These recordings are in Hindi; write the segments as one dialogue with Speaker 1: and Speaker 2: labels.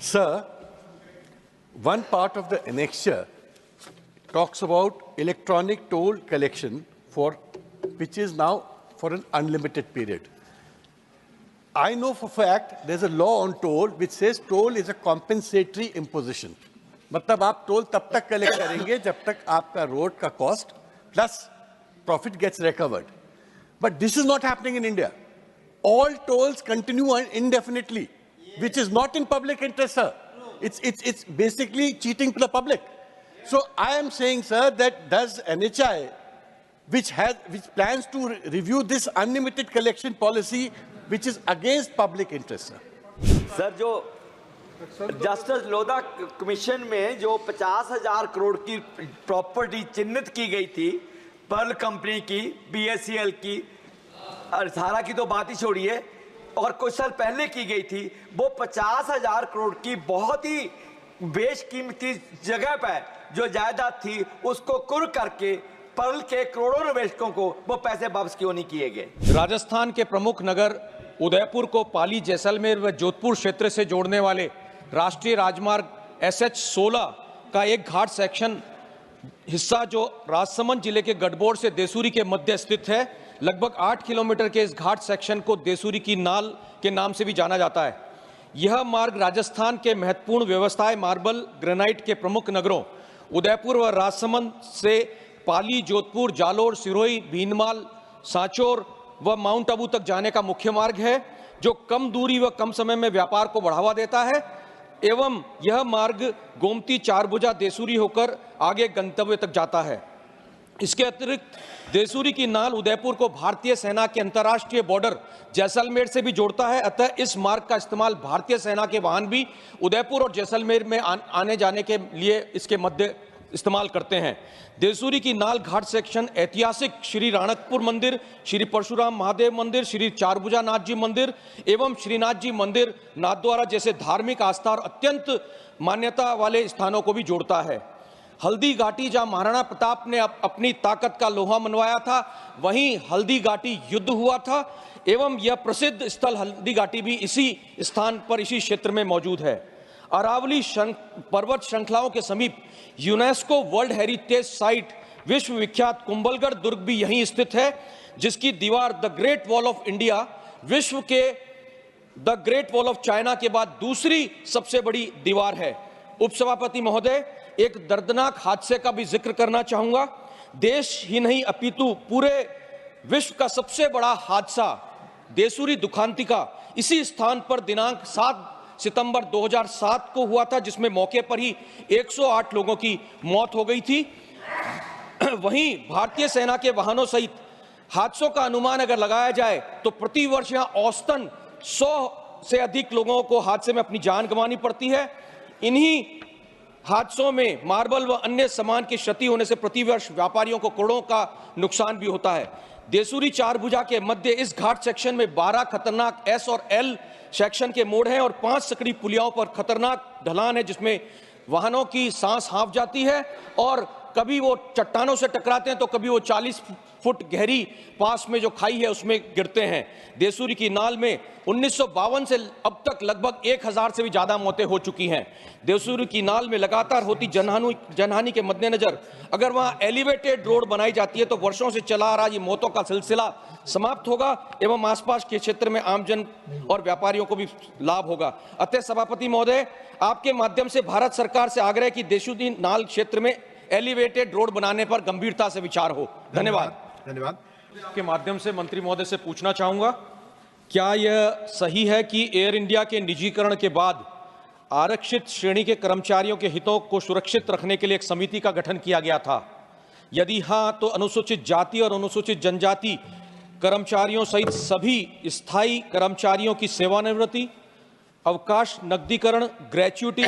Speaker 1: Sir, one part of the annexure talks about electronic toll collection which is now for an unlimited period. I know for fact there's a law on toll which says toll is a compensatory imposition. मतलब आप टोल तब तक कलेक्ट करेंगे जब तक आपका रोड का cost plus profit gets recovered. But this is not happening in India. All tolls continue indefinitely, which is not in public interest, sir. It's basically cheating to the public. So I am saying, sir, that does NHAI, which plans to review this unlimited collection policy, which is against public interest, sir.
Speaker 2: Sir, जो जस्टिस लोधा कमीशन में जो 50,000 करोड़ की प्रॉपर्टी चिन्हित की गई थी, पर्ल कंपनी की, BSEL की, अरसारा की तो बात ही छोड़िए, और कुछ साल पहले की गई थी, वो 50,000 करोड़ की बहुत ही बेशकीमती जगह पर जो जायदाद थी उसको कुर्क करके पर्ल के करोड़ों निवेशकों को वो पैसे वापस क्यों नहीं किए गए?
Speaker 3: राजस्थान के प्रमुख नगर उदयपुर को पाली, जैसलमेर व जोधपुर क्षेत्र से जोड़ने वाले राष्ट्रीय राजमार्ग SH-16 का एक घाट सेक्शन हिस्सा जो राजसमंद जिले के गढ़बोड़ से देसूरी के मध्य स्थित है, लगभग 8 किलोमीटर के इस घाट सेक्शन को देसूरी की नाल के नाम से भी जाना जाता है. यह मार्ग राजस्थान के महत्वपूर्ण व्यवसाय मार्बल ग्रेनाइट के प्रमुख नगरों उदयपुर व राजसमंद से पाली, जोधपुर, जालोर, सिरोही, भीनमाल, सांचौर व माउंट आबू तक जाने का मुख्य मार्ग है, जो कम दूरी व कम समय में व्यापार को बढ़ावा देता है. एवं यह मार्ग गोमती, चारभुजा, देसूरी होकर आगे गंतव्य तक जाता है. इसके अतिरिक्त देसूरी की नाल उदयपुर को भारतीय सेना के अंतर्राष्ट्रीय बॉर्डर जैसलमेर से भी जोड़ता है. अतः इस मार्ग का इस्तेमाल भारतीय सेना के वाहन भी उदयपुर और जैसलमेर में आने जाने के लिए इसके मध्य इस्तेमाल करते हैं. देसूरी की नाल घाट सेक्शन ऐतिहासिक श्री राणकपुर मंदिर, श्री परशुराम महादेव मंदिर, श्री चारभुजा नाथ जी मंदिर एवं श्रीनाथ जी मंदिर, नाथद्वारा जैसे धार्मिक आस्था और अत्यंत मान्यता वाले स्थानों को भी जोड़ता है. हल्दी घाटी, जहां महाराणा प्रताप ने अपनी ताकत का लोहा मनवाया था, वहीं हल्दी घाटी युद्ध हुआ था एवं यह प्रसिद्ध स्थल हल्दी घाटी भी इसी स्थान पर, इसी क्षेत्र में मौजूद है. अरावली पर्वत श्रृंखलाओं के समीप यूनेस्को वर्ल्ड हेरिटेज साइट विश्व विख्यात कुंभलगढ़ दुर्ग भी यहीं स्थित है, जिसकी दीवार the great wall of India विश्व के the great wall of China के बाद दूसरी सबसे बड़ी दीवार है. उपसभापति महोदय, एक दर्दनाक हादसे का भी जिक्र करना चाहूंगा. देश ही नहीं अपितु पूरे विश्व का सबसे बड़ा हादसा देसूरी दुखांतिका इसी स्थान पर दिनांक 7 सितंबर 2007 को हुआ था, जिसमें मौके पर ही 108 लोगों की मौत हो गई थी. वहीं भारतीय सेना के वाहनों सहित हादसों का अनुमान अगर लगाया जाए तो प्रतिवर्ष यहां औसतन 100 से अधिक लोगों को हादसे में अपनी जान गंवानी पड़ती है. इन्हीं हादसों में मार्बल व अन्य सामान की क्षति होने से प्रतिवर्ष व्यापारियों को करोड़ों का नुकसान भी होता है. देसूरी चारभुजा के मध्य इस घाट सेक्शन में 12 खतरनाक S और L सेक्शन के मोड़ हैं और 5 सकड़ी पुलियाओं पर खतरनाक ढलान है, जिसमें वाहनों की सांस हाँफ जाती है और कभी वो चट्टानों से टकराते हैं तो कभी वो 40 फुट गहरी पास में जो खाई है उसमें गिरते हैं. देसूरी की नाल में 1952 से अब तक लगभग 1000 से भी ज्यादा मौतें हो चुकी हैं. देसूरी की नाल में लगातार होती जनहानि के मद्देनजर अगर वहां एलिवेटेड रोड बनाई जाती है तो वर्षों से चला आ रहा ये मौतों का सिलसिला समाप्त होगा एवं आसपास के क्षेत्र में आमजन और व्यापारियों को भी लाभ होगा. अतः सभापति महोदय, आपके माध्यम से भारत सरकार से आग्रह कि देसूरी नाल क्षेत्र में एलिवेटेड रोड बनाने पर गंभीरता से विचार हो. धन्यवाद. के माध्यम से मंत्री महोदय से पूछना चाहूंगा, क्या यह सही है कि एयर इंडिया के निजीकरण के बाद आरक्षित श्रेणी के कर्मचारियों के हितों को सुरक्षित रखने के लिए एक समिति का गठन किया गया था? यदि हां, तो अनुसूचित जाति और अनुसूचित जनजाति कर्मचारियों सहित सभी स्थायी कर्मचारियों की सेवानिवृत्ति, अवकाश, नकदीकरण, ग्रेच्युटी,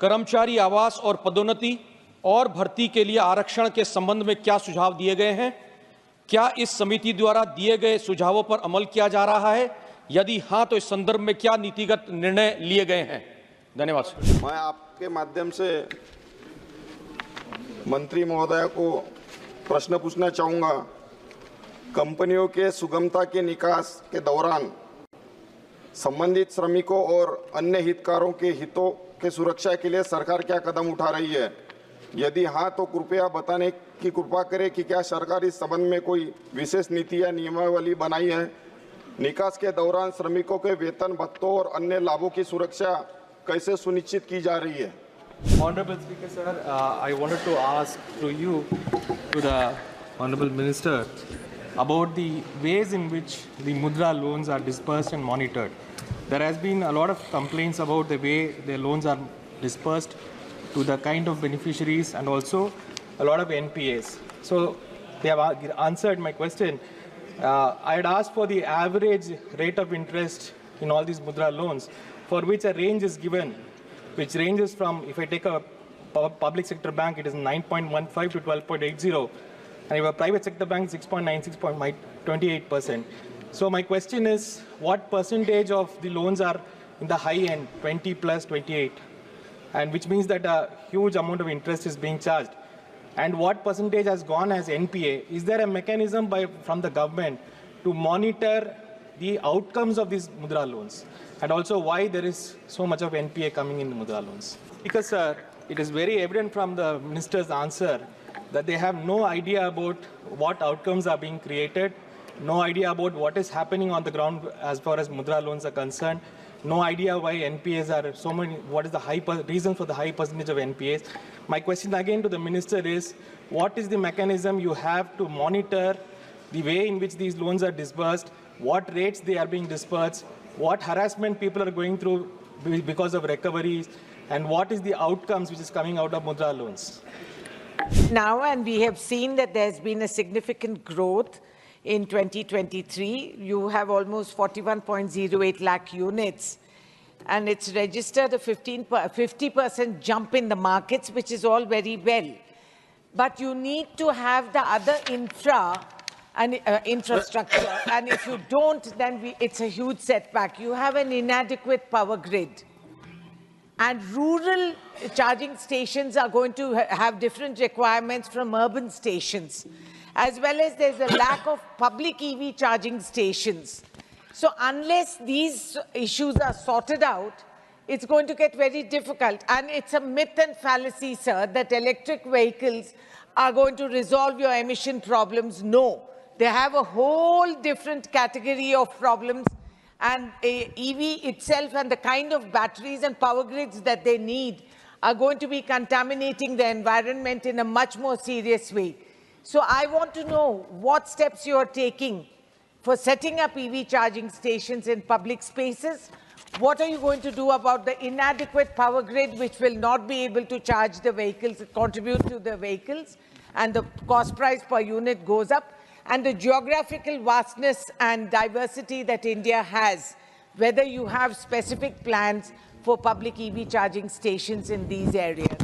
Speaker 3: कर्मचारी आवास और पदोन्नति और भर्ती के लिए आरक्षण के संबंध में क्या सुझाव दिए गए हैं? क्या इस समिति द्वारा दिए गए सुझावों पर अमल किया जा रहा है? यदि हां, तो इस संदर्भ में क्या नीतिगत निर्णय लिए गए हैं? धन्यवाद.
Speaker 4: मैं आपके माध्यम से मंत्री महोदय को प्रश्न पूछना चाहूँगा. कंपनियों के सुगमता के निकास के दौरान संबंधित श्रमिकों और अन्य हितधारकों के हितों के सुरक्षा के लिए सरकार क्या कदम उठा रही है? यदि हाँ तो कृपया बताने की कृपा करें कि क्या सरकार इस संबंध में कोई विशेष नीति या नियमावली बनाई है? निकास के दौरान श्रमिकों के वेतन भत्तों और अन्य लाभों की सुरक्षा कैसे सुनिश्चित की जा रही है?
Speaker 5: Honorable Speaker, sir, I wanted to ask through you to the Honorable Minister about the ways in which the Mudra loans are dispersed and monitored. There has been a lot of complaints about the way the loans are dispersed to the kind of beneficiaries and also a lot of NPAs. So they have answered my question. I had asked for the average rate of interest in all these Mudra loans, for which a range is given, which ranges from, if I take a public sector bank, it is 9.15 to 12.80, and if a private sector bank, 6.9, 6.28%. So my question is, what percentage of the loans are in the high end, 20 plus 28, and which means that a huge amount of interest is being charged? And what percentage has gone as NPA? Is there a mechanism from the government to monitor the outcomes of these Mudra loans? And also why there is so much of NPA coming in the Mudra loans? Because, sir, it is very evident from the minister's answer that they have no idea about what outcomes are being created, no idea about what is happening on the ground as far as Mudra loans are concerned, no idea why NPAs are so many, what is the reason for the high percentage of NPAs. My question again to the minister is, what is the mechanism you have to monitor the way in which these loans are disbursed, what rates they are being disbursed, what harassment people are going through because of recoveries, and what is the outcomes which is coming out of Mudra loans?
Speaker 6: Now, and we have seen that there's been a significant growth in 2023. You have almost 41.08 lakh units, and it's registered a 50% jump in the markets, which is all very well. But you need to have the other infrastructure, and if you don't, then it's a huge setback. You have an inadequate power grid. And rural charging stations are going to have different requirements from urban stations, as well as there's a lack of public EV charging stations. So unless these issues are sorted out, it's going to get very difficult. And it's a myth and fallacy, sir, that electric vehicles are going to resolve your emission problems. No, they have a whole different category of problems. And EV itself and the kind of batteries and power grids that they need are going to be contaminating the environment in a much more serious way. So I want to know what steps you are taking for setting up EV charging stations in public spaces. What are you going to do about the inadequate power grid, which will not be able to charge the vehicles, contribute to the vehicles, and the cost price per unit goes up? And the geographical vastness and diversity that India has, whether you have specific plans for public EV charging stations in these areas.